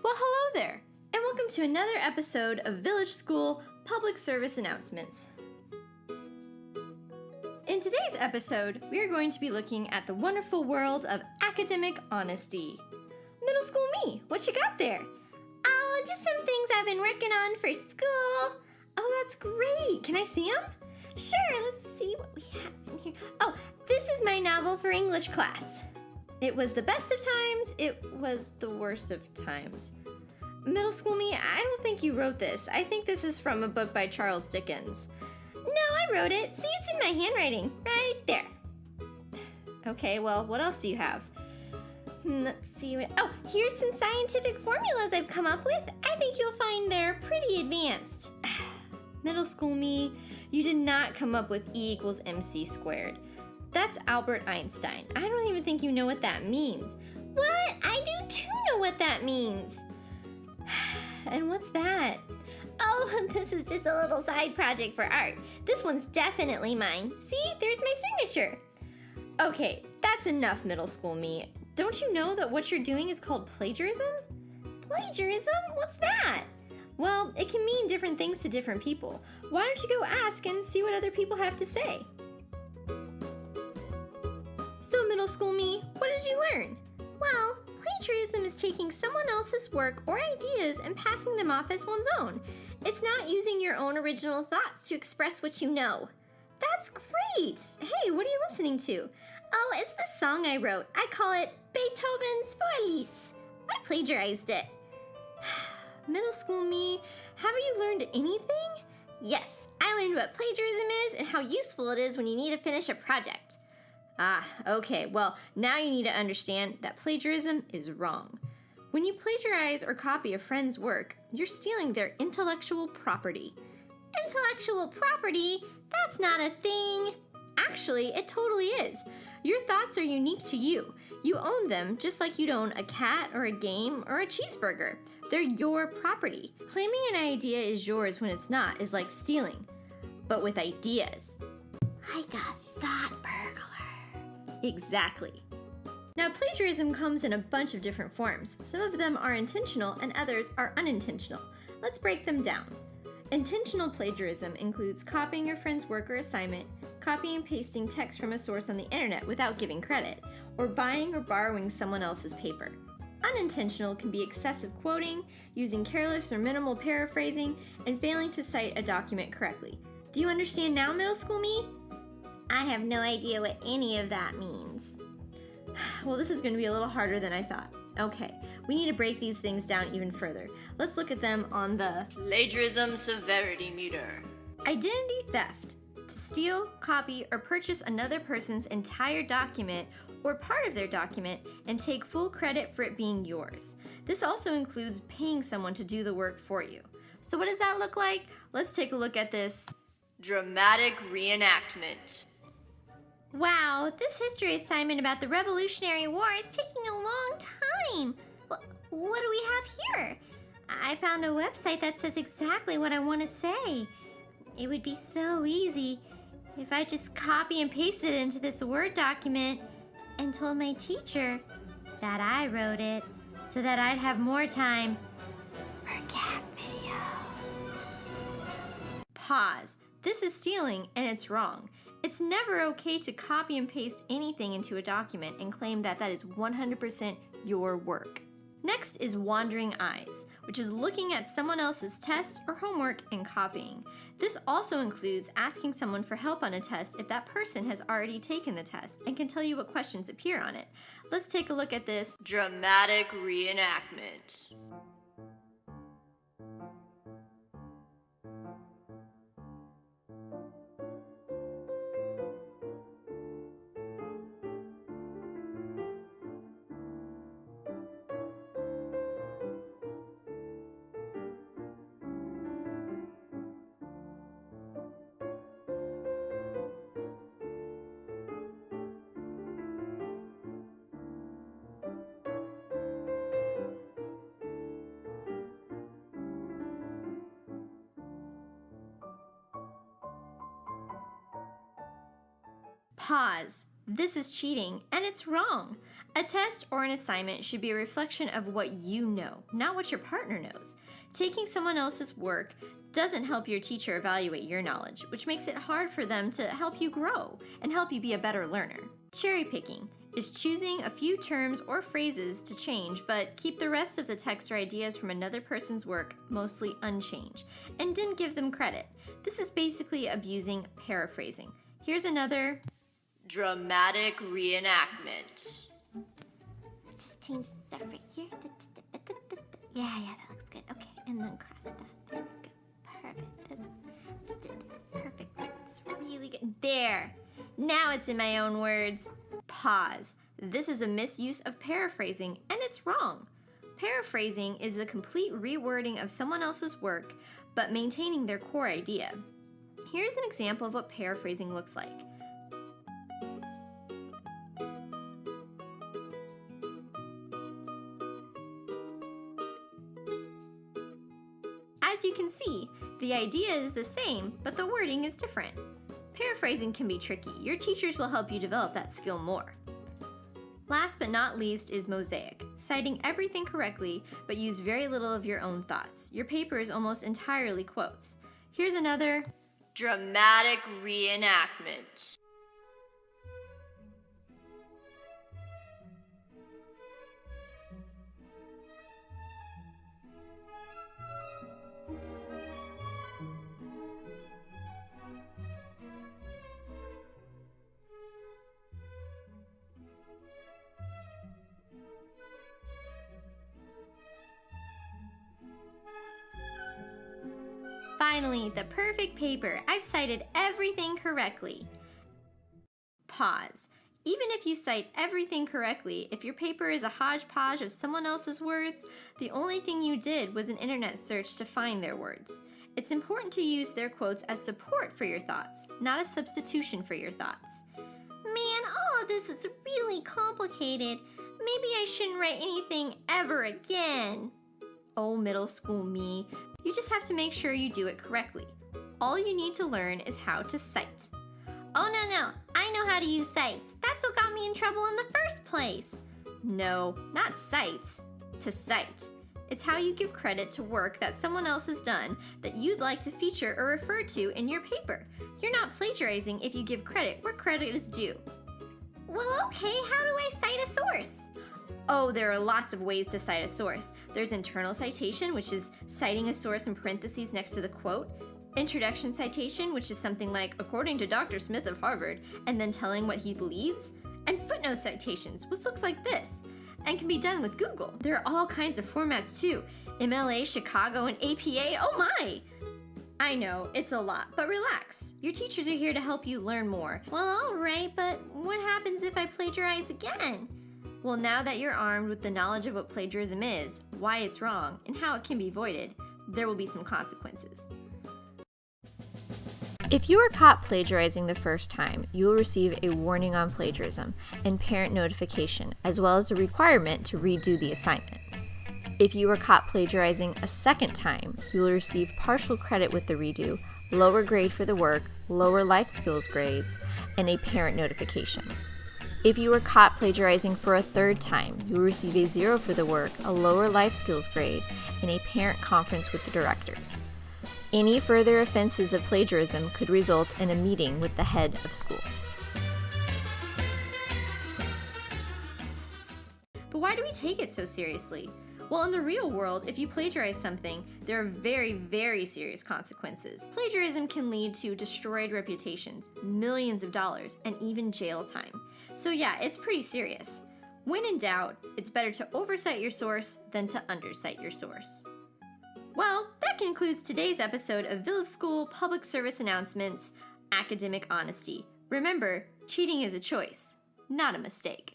Well, hello there, and welcome to another episode of Village School Public Service Announcements. In today's episode, we are going to be looking at the wonderful world of academic honesty. Middle school me, what you got there? Oh, just some things I've been working on for school. Oh, that's great. Can I see them? Sure, let's see what we have in here. Oh, this is my novel for English class. It was the best of times, it was the worst of times. Middle school me, I don't think you wrote this. I think this is from a book by Charles Dickens. No, I wrote it. See, it's in my handwriting, right there. Okay, well, what else do you have? Let's see what... Oh, here's some scientific formulas I've come up with. I think you'll find they're pretty advanced. Middle school me, you did not come up with E equals MC squared. That's Albert Einstein. I don't even think you know what that means. What? I do too know what that means. And what's that? Oh, this is just a little side project for art. This one's definitely mine. See, there's my signature. Okay, that's enough, middle school me. Don't you know that what you're doing is called plagiarism? Plagiarism? What's that? Well, it can mean different things to different people. Why don't you go ask and see what other people have to say? So, middle school me, what did you learn? Well, plagiarism is taking someone else's work or ideas and passing them off as one's own. It's not using your own original thoughts to express what you know. That's great! Hey, what are you listening to? Oh, it's the song I wrote. I call it Beethoven's Folies. I plagiarized it. Middle school me, have you learned anything? Yes, I learned what plagiarism is and how useful it is when you need to finish a project. Ah, okay, well, now you need to understand that plagiarism is wrong. When you plagiarize or copy a friend's work, you're stealing their intellectual property. Intellectual property? That's not a thing. Actually, it totally is. Your thoughts are unique to you. You own them just like you'd own a cat or a game or a cheeseburger. They're your property. Claiming an idea is yours when it's not is like stealing, but with ideas. Like a thought burglar. Exactly. Now, plagiarism comes in a bunch of different forms. Some of them are intentional and others are unintentional. Let's break them down. Intentional plagiarism includes copying your friend's work or assignment, copying and pasting text from a source on the internet without giving credit, or buying or borrowing someone else's paper. Unintentional can be excessive quoting, using careless or minimal paraphrasing, and failing to cite a document correctly. Do you understand now, middle school me? I have no idea what any of that means. Well, this is going to be a little harder than I thought. Okay, we need to break these things down even further. Let's look at them on the Plagiarism Severity Meter. Identity theft. To steal, copy, or purchase another person's entire document or part of their document and take full credit for it being yours. This also includes paying someone to do the work for you. So what does that look like? Let's take a look at this dramatic reenactment. Wow, this history assignment about the Revolutionary War is taking a long time. What do we have here? I found a website that says exactly what I want to say. It would be so easy if I just copy and pasted it into this Word document and told my teacher that I wrote it so that I'd have more time for cat videos. Pause. This is stealing and it's wrong. It's never okay to copy and paste anything into a document and claim that that is 100% your work. Next is wandering eyes, which is looking at someone else's test or homework and copying. This also includes asking someone for help on a test if that person has already taken the test and can tell you what questions appear on it. Let's take a look at this dramatic reenactment. Pause. This is cheating, and it's wrong. A test or an assignment should be a reflection of what you know, not what your partner knows. Taking someone else's work doesn't help your teacher evaluate your knowledge, which makes it hard for them to help you grow and help you be a better learner. Cherry picking is choosing a few terms or phrases to change, but keep the rest of the text or ideas from another person's work mostly unchanged, and didn't give them credit. This is basically abusing paraphrasing. Here's another dramatic reenactment. Let's just change stuff right here. Yeah, that looks good. Okay, and then cross that. There we go. Perfect. That's perfect. That's really good. There. Now it's in my own words. Pause. This is a misuse of paraphrasing, and it's wrong. Paraphrasing is the complete rewording of someone else's work, but maintaining their core idea. Here's an example of what paraphrasing looks like. As you can see, the idea is the same, but the wording is different. Paraphrasing can be tricky. Your teachers will help you develop that skill more. Last but not least is Mosaic, citing everything correctly, but use very little of your own thoughts. Your paper is almost entirely quotes. Here's another dramatic reenactment. Finally, the perfect paper. I've cited everything correctly. Pause. Even if you cite everything correctly, if your paper is a hodgepodge of someone else's words, the only thing you did was an internet search to find their words. It's important to use their quotes as support for your thoughts, not a substitution for your thoughts. Man, all of this is really complicated. Maybe I shouldn't write anything ever again. Oh, middle school me. You just have to make sure you do it correctly. All you need to learn is how to cite. Oh, no. I know how to use cites. That's what got me in trouble in the first place. No, not cites. To cite. It's how you give credit to work that someone else has done that you'd like to feature or refer to in your paper. You're not plagiarizing if you give credit where credit is due. Well, okay, how do I cite a source? Oh, there are lots of ways to cite a source. There's internal citation, which is citing a source in parentheses next to the quote. Introduction citation, which is something like, according to Dr. Smith of Harvard, and then telling what he believes. And footnote citations, which looks like this, and can be done with Google. There are all kinds of formats too. MLA, Chicago, and APA, oh my! I know, it's a lot, but relax. Your teachers are here to help you learn more. Well, all right, but what happens if I plagiarize again? Well, now that you're armed with the knowledge of what plagiarism is, why it's wrong, and how it can be avoided, there will be some consequences. If you are caught plagiarizing the first time, you will receive a warning on plagiarism and parent notification, as well as a requirement to redo the assignment. If you are caught plagiarizing a second time, you will receive partial credit with the redo, lower grade for the work, lower life skills grades, and a parent notification. If you were caught plagiarizing for a third time, you will receive a 0 for the work, a lower life skills grade, and a parent conference with the directors. Any further offenses of plagiarism could result in a meeting with the head of school. But why do we take it so seriously? Well, in the real world, if you plagiarize something, there are very, very serious consequences. Plagiarism can lead to destroyed reputations, millions of dollars, and even jail time. So yeah, it's pretty serious. When in doubt, it's better to oversight your source than to undercite your source. Well, that concludes today's episode of Village School Public Service Announcements, Academic Honesty. Remember, cheating is a choice, not a mistake.